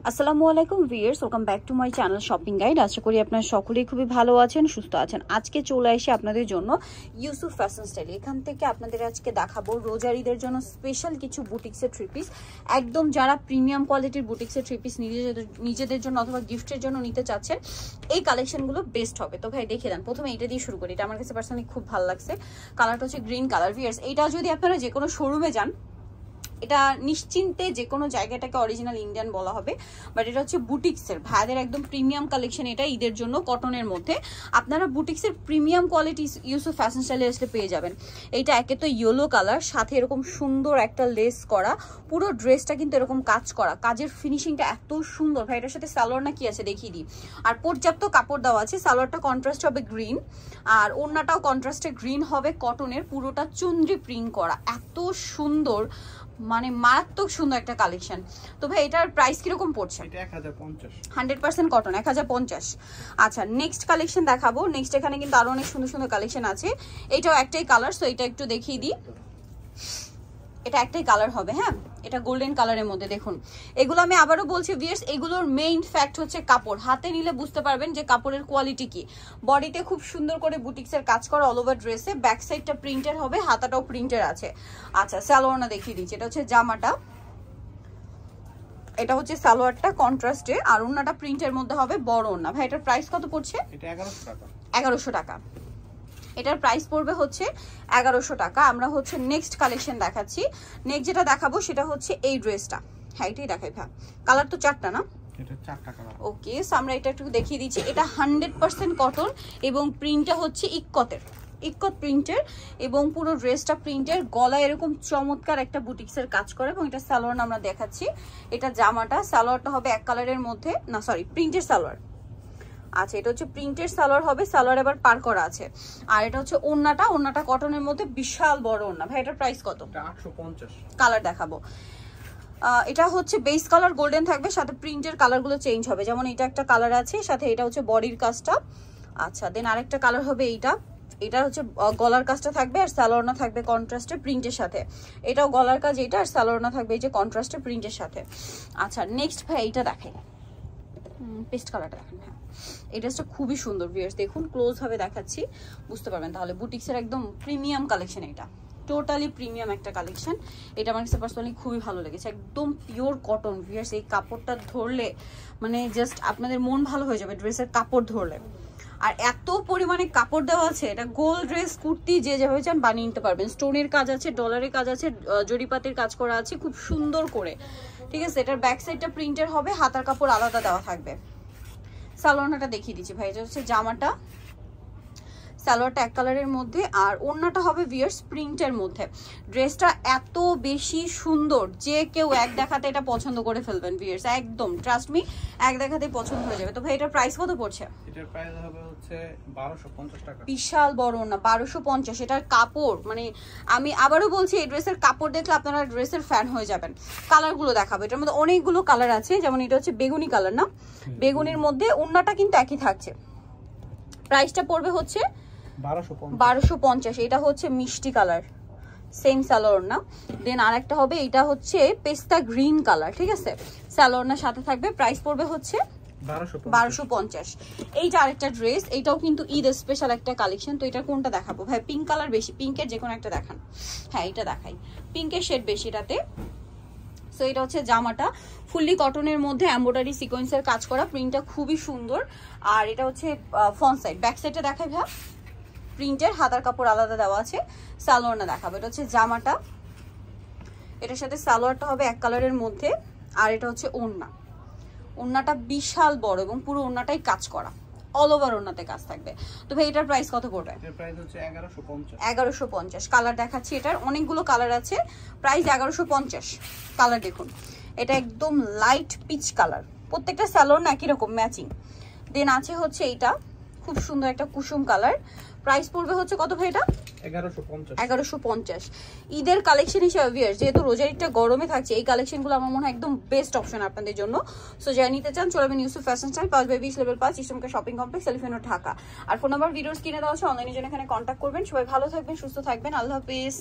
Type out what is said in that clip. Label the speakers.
Speaker 1: আসসালামু আলাইকুম viewers, welcome back to my channel shopping guide. আশা করি আপনারা সকলেই খুবই ভালো আছেন, সুস্থ আছেন। আজকে চলে এসে আপনাদের জন্য ইউসুফ ফ্যাশন স্টাইল। এখান থেকে আপনাদের আজকে দেখাবো রোজারিদের জন্য স্পেশাল কিছু বুটিক্সের থ্রি পিস। একদম যারা প্রিমিয়াম কোয়ালিটির বুটিক্সের থ্রি পিস নিজেদের জন্য অথবা গিফটের জন্য নিতে চাচ্ছেন, এই কালেকশনগুলো বেস্ট হবে। তো ভাই দেখে দেন, প্রথমে এটা দিয়ে শুরু করি। এটা আমার কাছে পার্সোনালি খুব ভালো লাগছে। কালারটা হচ্ছে গ্রিন কালার। ভিউয়ার্স, এটা যদি আপনারা যে কোনো শোরুমে যান, এটা নিশ্চিন্তে যে কোনো জায়গাটাকে অরিজিনাল ইন্ডিয়ান বলা হবে, বাট এটা হচ্ছে বুটিক্সের ভাইদের একদম প্রিমিয়াম কালেকশন। এটা ঈদের জন্য কটনের মধ্যে আপনারা বুটিক্সের প্রিমিয়াম কোয়ালিটি ইউসুফ ফ্যাশন স্টাইলে আসলে পেয়ে যাবেন। এইটা একে তো ইয়েলো কালার, সাথে এরকম সুন্দর একটা লেস করা, পুরো ড্রেসটা কিন্তু এরকম কাজ করা, কাজের ফিনিশিংটা এত সুন্দর। ভাই এটার সাথে সালোয়ার না কি আছে দেখিয়ে দিই। আর পর্যাপ্ত কাপড় দেওয়া আছে। সালোয়ারটা কন্ট্রাস্ট হবে গ্রিন, আর ওড়নাটাও কন্ট্রাস্টে গ্রিন হবে, কটনের, পুরোটা চুনরি প্রিন্ট করা, এত সুন্দর, মানে মারাত্মক সুন্দর একটা কালেকশন। তো ভাই এটার প্রাইস কিরকম পড়ছে?
Speaker 2: এটা 1050,
Speaker 1: 100% কটন, 1050। আচ্ছা, নেক্সট কালেকশন দেখাবো। নেক্সট এখানে কিন্তু আরো অনেক সুন্দর সুন্দর কালেকশন আছে। এটাও একটাই কালার, সো এটা একটু দেখিয়ে দিই। এটা একটাই কালার হবে, হ্যাঁ, এটা গোল্ডেন কালারের মধ্যে। দেখুন, এগুলো আমি আবারও বলছি ভিউয়ার্স, এগুলোর মেইন ফ্যাক্ট হচ্ছে কাপড়। হাতে নিলে বুঝতে পারবেন যে কাপড়ের কোয়ালিটি কি। বডিতে খুব সুন্দর করে বুটিক্সের কাজ করা অল ওভার ড্রেসে, ব্যাক সাইডটা প্রিন্টের হবে, হাতাটাও প্রিন্টের আছে। আচ্ছা, সালোয়ারটা দেখিয়ে দিচ্ছি। এটা হচ্ছে জামাটা, এটা হচ্ছে সালোয়ারটা কন্ট্রাস্টে, আর ওড়নাটা প্রিন্টের মধ্যে হবে, বড় ওড়না। ভাই এটার প্রাইস কত পড়ছে?
Speaker 2: এটা 1100 টাকা।
Speaker 1: 1100 টাকা। এটার প্রাইস পড়বে হচ্ছে 1100 টাকা। আমরা হচ্ছে নেক্সট কালেকশন দেখাচ্ছি। নেক্সট যেটা দেখাবো সেটা হচ্ছে এই ড্রেসটা। হ্যাঁ, এটাই দেখাই ভাই। কালার তো চারটা না?
Speaker 2: এটা চারটা কালার।
Speaker 1: ওকে, সো আমরা এটা একটু দেখিয়ে দিচ্ছি। এটা 100% কটন এবং প্রিন্টটা হচ্ছে ইক্কত প্রিন্টের, এবং পুরো ড্রেসটা প্রিন্টের। গলায় এরকম চমৎকার একটা বুটিক্সের কাজ করে, এবং এটা সালোয়ার আমরা দেখাচ্ছি। এটা জামাটা, সালোয়ারটা হবে এক কালারের মধ্যে, না সরি, প্রিন্টের সালোয়ার। আচ্ছা, এটা হচ্ছে প্রিন্টের সালোয়ার হবে, সালোয়ার এবার পার করা আছে। আর এটা হচ্ছে ওড়নাটা কটনের মধ্যে, বিশাল বড় ওড়না। ভাই এটার প্রাইস কত?
Speaker 2: 850।
Speaker 1: কালার দেখাবো। এটা হচ্ছে বেস কালার গোল্ডেন থাকবে, সাথে প্রিন্টের কালারগুলো চেঞ্জ হবে। যেমন এটা একটা কালার আছে, সাথে এটা হচ্ছে বডির কাজটা। আচ্ছা, দেন আরেকটা কালার হবে এইটা। এটা হচ্ছে গলার কাজটা থাকবে, আর সালোয়ারনা থাকবে কন্ট্রাস্টে প্রিন্টের সাথে। এটাও গলার কাজ এটা, আর সালোয়ারনা থাকবে এই যে কন্ট্রাস্টে প্রিন্টের সাথে। আচ্ছা, নেক্সট ভাই এইটা দেখেন, পেস্ট কালারটা দেখেন। হ্যাঁ, এই ড্রেসটা খুবই সুন্দর ভিউয়ার্স, দেখুন ক্লোজ ভাবে দেখাচ্ছি, বুঝতে পারবেন তাহলে। বুটিক্সের একদম প্রিমিয়াম কালেকশন, এটা টোটালি প্রিমিয়াম একটা কালেকশন। এটা আমার কাছে পার্সোনালি খুবই ভালো লেগেছে। একদম পিওর কটন ভিউয়ার্স, এই কাপড়টা ধরলে মানে জাস্ট আপনাদের মন ভালো হয়ে যাবে ড্রেসের কাপড় ধরলে। আর এত পরিমাণে কাপড় দেওয়া আছে, এটা গোল ড্রেস, কুর্তি যে যেভাবে চান বানিয়ে নিতে পারবেন। স্টোনের কাজ আছে, ডলারের কাজ আছে, জরিপাতির কাজ করা আছে খুব সুন্দর করে, ঠিক আছে। এটার ব্যাক সাইডটা প্রিন্টের হবে, হাতার কাপড় আলাদা দেওয়া থাকবে। সালোয়ারটা দেখিয়ে দিচ্ছি ভাই। এটা হচ্ছে জামাটা, সালোয়ারটা এক কালারের মধ্যে, আর ওড়নাটা হবে ভিউয়ার্স প্রিন্টের মধ্যে। ড্রেসটা এত বেশি সুন্দর যে কেউ এক দেখাতে এটা পছন্দ করে ফেলবেন ভিউয়ার্স, একদম ট্রাস্ট মি, এক দেখাতে পছন্দ হয়ে যাবে। তো ভাই এটার প্রাইস কত পড়ছে?
Speaker 2: এটার প্রাইস হবে হচ্ছে 1250 টাকা।
Speaker 1: বিশাল বড় না, 1250। এটার কাপড় মানে আমি আবারও বলছি, এই ড্রেসের কাপড় দেখলে আপনারা ড্রেসের ফ্যান হয়ে যাবেন। কালারগুলো দেখাবো, এটার মধ্যে অনেকগুলো কালার আছে। যেমন এটা হচ্ছে বেগুনি কালার, না বেগুনির মধ্যে, ওড়নাটা কিন্তু একই থাকছে। প্রাইসটা পড়বে হচ্ছে 1250। এটা হচ্ছে মিষ্টি কালার, সেম সালোয়ার না। দেন আরেকটা হবে, এটা হচ্ছে পেস্তা গ্রিন কালার, ঠিক আছে, সালোয়ার না সাথে থাকবে। প্রাইস পড়বে হচ্ছে 1250। এইটা আরেকটা ড্রেস, এইটাও কিন্তু ঈদ স্পেশাল একটা কালেকশন। তো এটা কোনটা দেখাবো ভাই? পিঙ্ক কালার বেশি, পিঙ্কের যে কোনো একটা দেখান। হ্যাঁ, এটা দেখাই, পিঙ্কের শেড বেশি এটাতে। সো এটা হচ্ছে জামাটা, ফুললি কটনের মধ্যে এমব্রয়ডারি সিকোয়েন্সের কাজ করা, প্রিন্টটা খুবই সুন্দর। আর এটা হচ্ছে ফ্রন্ট সাইড, ব্যাক সাইডটা দেখাই ভাই, প্রিন্টের, হাতার কাপড় আলাদা দেওয়া আছে। সালোয়ারটা দেখাবো। এটা হচ্ছে জামাটা, এটার সাথে সালোয়ারটা হবে এক কালারের মধ্যে, আর এটা হচ্ছে ওড়নাটা বিশাল বড় এবং পুরো ওড়নাটাই কাজ করা, অল ওভার ওড়নাতে কাজ থাকবে। তো ভাই এটার প্রাইস কত পড়বে?
Speaker 2: এর প্রাইস হচ্ছে 1150।
Speaker 1: 1150। কালার দেখাচ্ছি, এটার অনেকগুলো কালার আছে। প্রাইস 1150। কালার দেখুন, এটা একদম লাইট পিচ কালার, প্রত্যেকটা সালোয়ার না একই রকম ম্যাচিং। দেন আছে হচ্ছে এইটা, খুব সুন্দর একটা কুসুম কালার। প্রাইস পড়বে হচ্ছে কত ভাই? এটা 1150। ঈদের কালেকশন হিসেবে ভিউয়ার্স, যেহেতু রোজারিটা গরমে থাকছে, এই কালেকশনগুলো আমার মনে হয় একদম বেস্ট অপশন আপনাদের জন্য। সো যারা নিতে চান চলে যাবেন Yusuf fashion style, 5/20 level 5, eastern shopping complex, elephant road, Dhaka. আর ফোন নাম্বার ভিডিওস কিনে দেওয়া আছে, অনলাইনে জন্য এখানে কন্ট্যাক্ট করবেন। সবাই ভালো থাকবেন, সুস্থ থাকবেন, আল্লাহ হাফেজ।